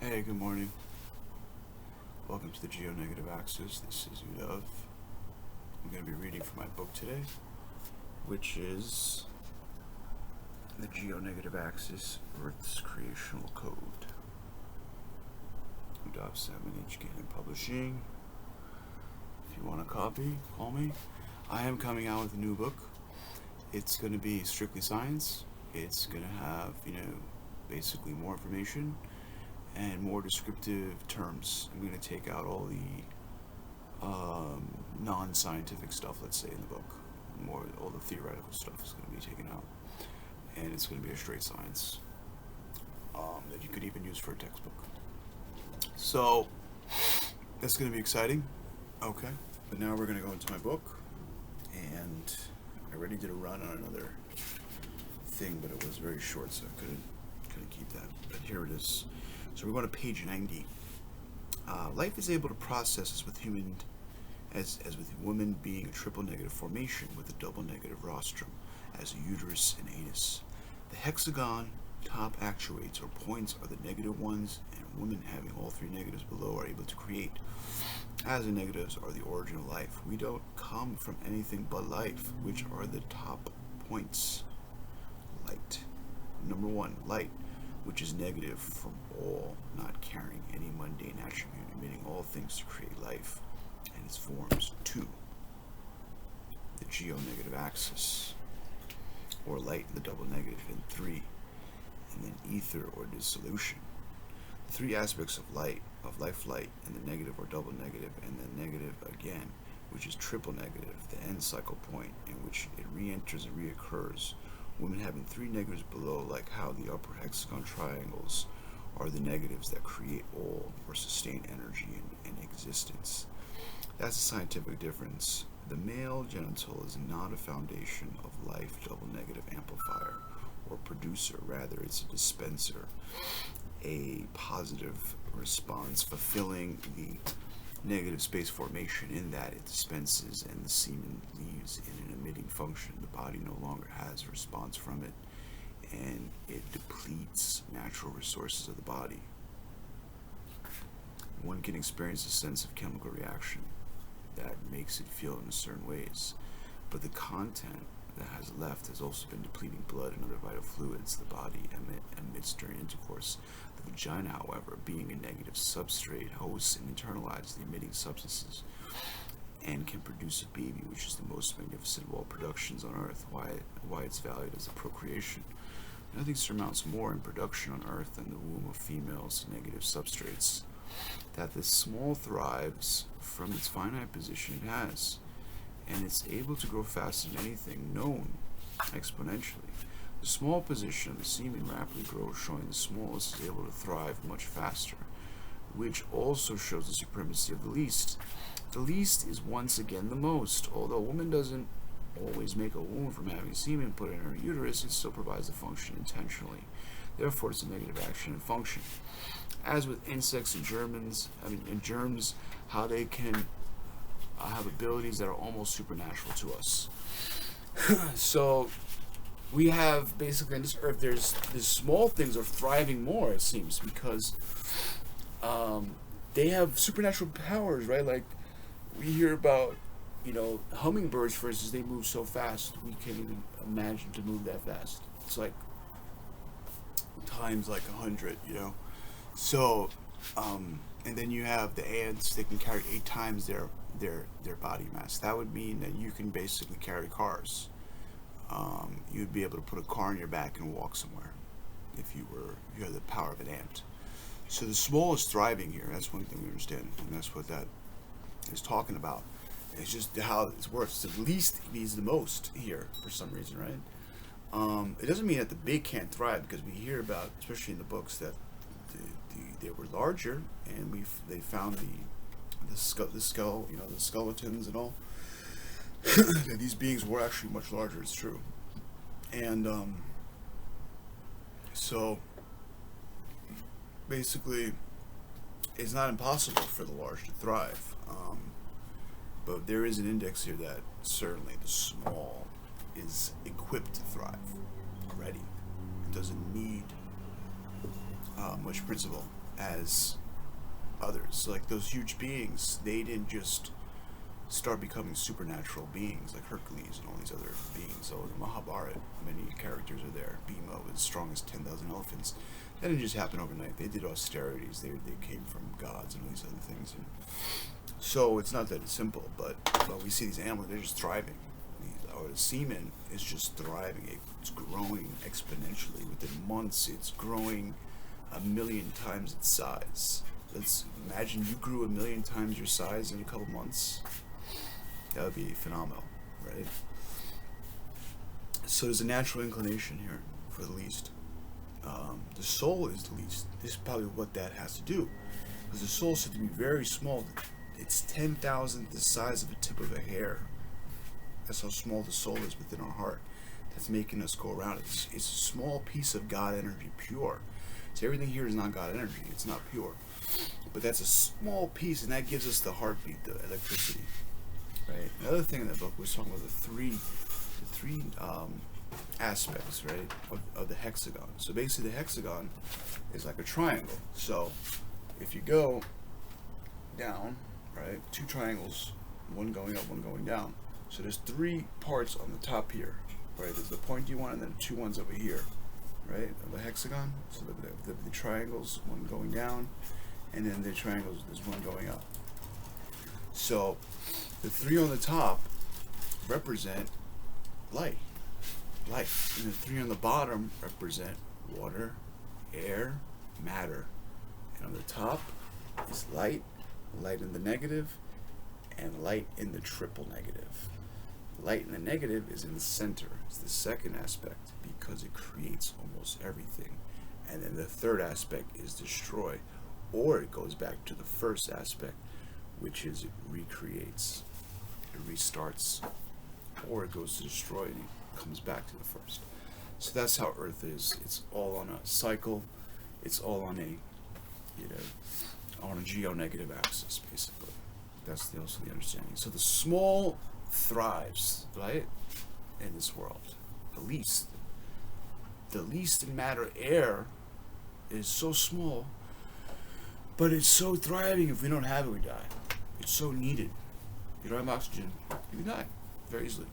Hey, good morning. Welcome to the Geo-Negative Axis. This is Udav. I'm going to be reading from my book today, which is The Geo-Negative Axis, Earth's Creational Code. Mr Samanich Publishing. If you want a copy, call me. I am coming out with a new book. It's going to be strictly science. It's going to have, basically more information and more descriptive terms. I'm going to take out all the non-scientific stuff, let's say, in the book. All the theoretical stuff is going to be taken out, and it's going to be a straight science that you could even use for a textbook. So that's going to be exciting. Okay, but now we're going to go into my book, and I already did a run on another thing, but it was very short, so I couldn't keep that. But here it is. So we're going to page 90. Life is able to process as with with women being a triple negative formation with a double negative rostrum as a uterus and anus. The hexagon top actuates or points are the negative ones, and women having all three negatives below are able to create, as the negatives are the origin of life. We don't come from anything but life, which are the top points. Light. Number 1, light, which is negative from all, not carrying any mundane attribute, emitting all things to create life and its forms. 2, the geo-negative axis, or light in the double negative. And 3, and then ether or dissolution. The 3 aspects of light, of life light, and the negative or double negative, and the negative again, which is triple negative, the end cycle point in which it re-enters and reoccurs. Women having 3 negatives below, like how the upper hexagon triangles are the negatives that create all or sustain energy and existence. That's the scientific difference. The male genital is not a foundation of life double negative amplifier or producer. Rather, it's a dispenser, a positive response, fulfilling the negative space formation in that it dispenses and the semen leaves in an emitting function. The body no longer has a response from it, and it depletes natural resources of the body. One can experience a sense of chemical reaction that makes it feel in certain ways, but the content that has left has also been depleting blood and other vital fluids the body emits during intercourse. The vagina, however, being a negative substrate, hosts and internalizes the emitting substances and can produce a baby, which is the most magnificent of all productions on earth. Why it's valued as a procreation. Nothing surmounts more in production on earth than the womb of females, negative substrates. That the small thrives from its finite position it has, and it's able to grow faster than anything known exponentially. The small position of the semen rapidly grows, showing the smallest is able to thrive much faster, which also shows the supremacy of the least. The least is once again the most. Although a woman doesn't always make a womb from having semen put in her uterus, it still provides the function intentionally. Therefore, it's a negative action and function. As with insects and germs, how they can have abilities that are almost supernatural to us. So we have basically on this earth, there's small things are thriving more, it seems, because they have supernatural powers, right? Like we hear about, hummingbirds, for instance. They move so fast we can't even imagine to move that fast. It's like times like 100, So, and then you have the ants. They can carry 8 times their body mass. That would mean that you can basically carry cars. You'd be able to put a car on your back and walk somewhere if you had the power of an ant. So the small is thriving here. That's one thing we understand, and that's what that is talking about. It's just how it works. The least means the most here for some reason, right? It doesn't mean that the big can't thrive, because we hear about, especially in the books, that they were larger, and they found the skull, the skeletons and all. These beings were actually much larger. It's true, and so basically, it's not impossible for the large to thrive, but there is an index here that certainly the small is equipped to thrive already. It doesn't need much principle. as others. Like those huge beings, they didn't just start becoming supernatural beings like Hercules and all these other beings. So the Mahabharata, many characters are there. Bhima was as strong as 10,000 elephants. That didn't just happen overnight. They did austerities. They came from gods and all these other things. And so it's not that simple, but we see these animals, they're just thriving. The semen is just thriving. It's growing exponentially. Within months, it's growing 1,000,000 times its size. Let's imagine you grew 1,000,000 times your size in a couple months. That would be phenomenal, right? So there's a natural inclination here, for the least. The soul is the least. This is probably what that has to do. Because the soul is said to be very small. It's 10,000th the size of a tip of a hair. That's how small the soul is within our heart. That's making us go around. It's a small piece of God energy, pure. So everything here is not God energy. It's not pure. But that's a small piece, and that gives us the heartbeat, the electricity. Right. Another thing in that book was talking about the three aspects, right, of the hexagon. So basically, the hexagon is like a triangle. So if you go down, right, two triangles, one going up, one going down. So there's 3 parts on the top here, right? There's the pointy one, and then 2 ones over here, right, of the hexagon. So the triangles, one going down, and then the triangles, there's one going up. So the 3 on the top represent light, and the 3 on the bottom represent water, air, matter. And on the top is light in the negative, and light in the triple negative. Light in the negative is in the center. It's the second aspect because it creates almost everything. And then the third aspect is destroy, or it goes back to the first aspect, which is it recreates, it restarts, or it goes to destroy and it comes back to the first. So that's how Earth is. It's all on a cycle. It's all on a geo-negative axis, basically. That's also the understanding. So the small thrives, right, in this world. The least in matter, air, is so small, but it's so thriving. If we don't have it, we die. It's so needed. If you don't have oxygen, you die very easily.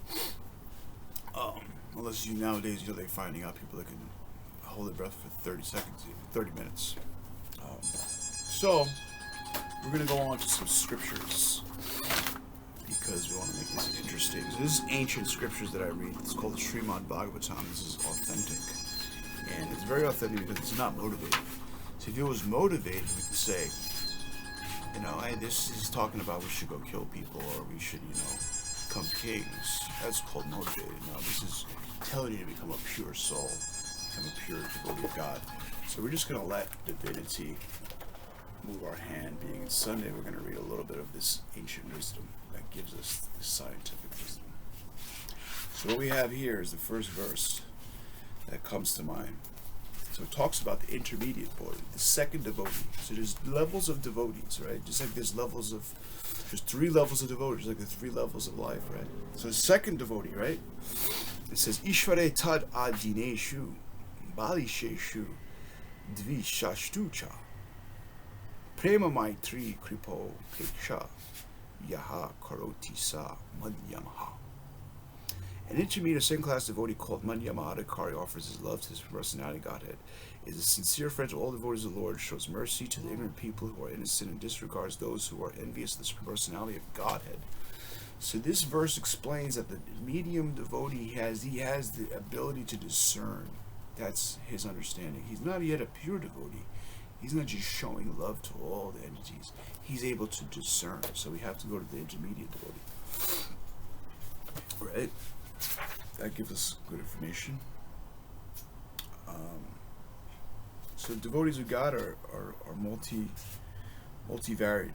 Unless nowadays, they're finding out people that can hold their breath for 30 seconds, even 30 minutes. So we're going to go on to some scriptures because we want to make this interesting. So this is ancient scriptures that I read. It's called the Srimad Bhagavatam. This is authentic. And it's very authentic because it's not motivated. So if it was motivated, we could say, hey, this is talking about we should go kill people or we should, become kings. That's called motivated. No, this is telling you to become a pure soul, become a pure devotee of God. So we're just going to let divinity move our hand. Being Sunday, we're going to read a little bit of this ancient wisdom that gives us this scientific wisdom. So what we have here is the first verse that comes to mind. So it talks about the intermediate devotee, the second devotee. So there's levels of devotees, right? Just like there's 3 levels of devotees, like the 3 levels of life, right? So the second devotee, right? It says, Ishvare tad adineshu, balisheshu, dvishashtucha, prema maitri kripo peksha, yaha karoti sa madhyamaha. An intermediate second-class devotee called Madhyama Adhikari offers his love to his personality Godhead, is a sincere friend to all devotees of the Lord, shows mercy to the ignorant people who are innocent, and disregards those who are envious of the personality of Godhead. So this verse explains that the medium devotee has the ability to discern. That's his understanding. He's not yet a pure devotee. He's not just showing love to all the entities. He's able to discern. So we have to go to the intermediate devotee. Right? That gives us good information. So devotees of God are multivaried,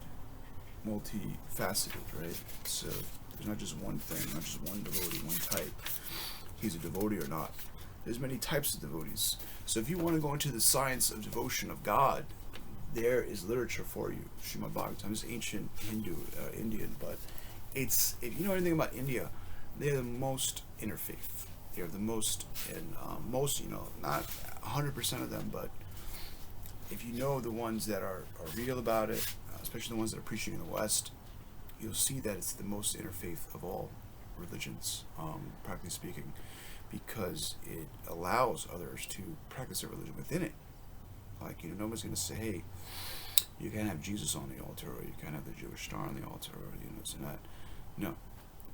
multifaceted, right? So there's not just one thing, not just one devotee, one type. He's a devotee or not. There's many types of devotees. So if you want to go into the science of devotion of God, there is literature for you. Srimad Bhagavatam is ancient Indian, but if you know anything about India, they're the most interfaith. They're the most, and not 100% of them, but if you know the ones that are real about it, especially the ones that are preaching in the West, you'll see that it's the most interfaith of all religions, practically speaking, because it allows others to practice their religion within it. Like, nobody's going to say, hey, you can't have Jesus on the altar, or you can't have the Jewish star on the altar, or this and that. No.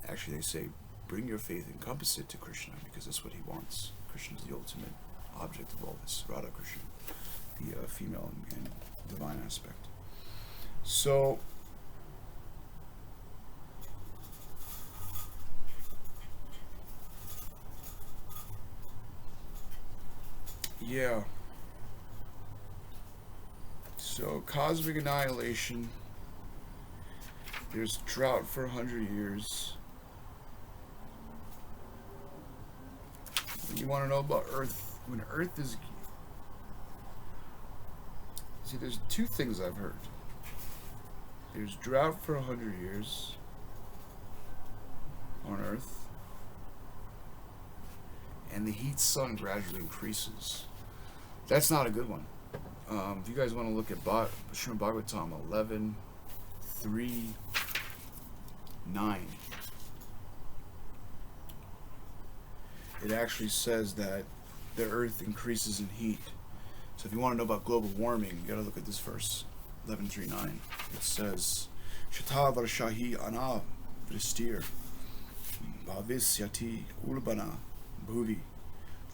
Actually, they say, bring your faith, encompass it to Krishna, because that's what he wants. Krishna is the ultimate object of all this. Radha Krishna, the female and divine aspect. So, yeah. So, cosmic annihilation. There's drought for 100 years. You want to know about Earth? When Earth is... See, there's two things I've heard. There's drought for 100 years on Earth. And the heat sun gradually increases. That's not a good one. If you guys want to look at Srimad Bhagavatam 11:3-9, it actually says that the earth increases in heat. So if you want to know about global warming, you got to look at this verse 11:3-9. It says, Shata Varshahi Ana Vristir Bhavisyati Ulbana Bhuvi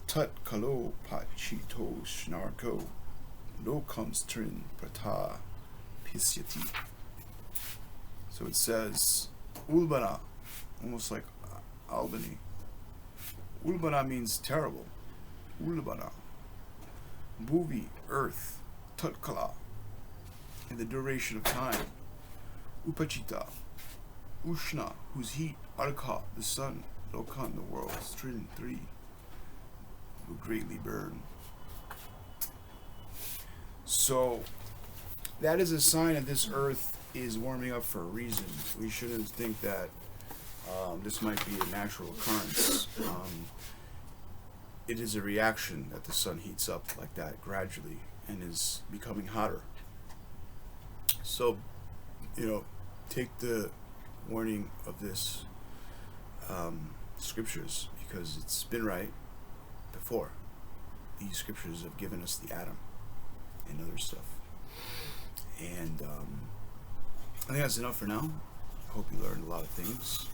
Tat Kalo Pachito Snarko Lokams Trin Prata Pisyati. So it says Ulbana, almost like Albany. Ulbana means terrible. Ulbana. Bhuvi, earth. Tatkala, in the duration of time. Upachita. Ushna, whose heat. Arka, the sun. Lokan, the world. Trin, 3, will greatly burn. So, that is a sign that this earth is warming up for a reason. We shouldn't think that this might be a natural occurrence. It is a reaction that the sun heats up like that gradually and is becoming hotter. So, take the warning of this scriptures, because it's been right before. These scriptures have given us the atom and other stuff. And I think that's enough for now. I hope you learned a lot of things.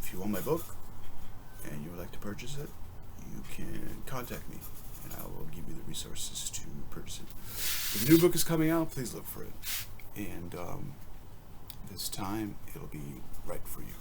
If you want my book and you would like to purchase it, you can contact me and I will give you the resources to purchase it. If the new book is coming out, please look for it. And this time, it'll be right for you.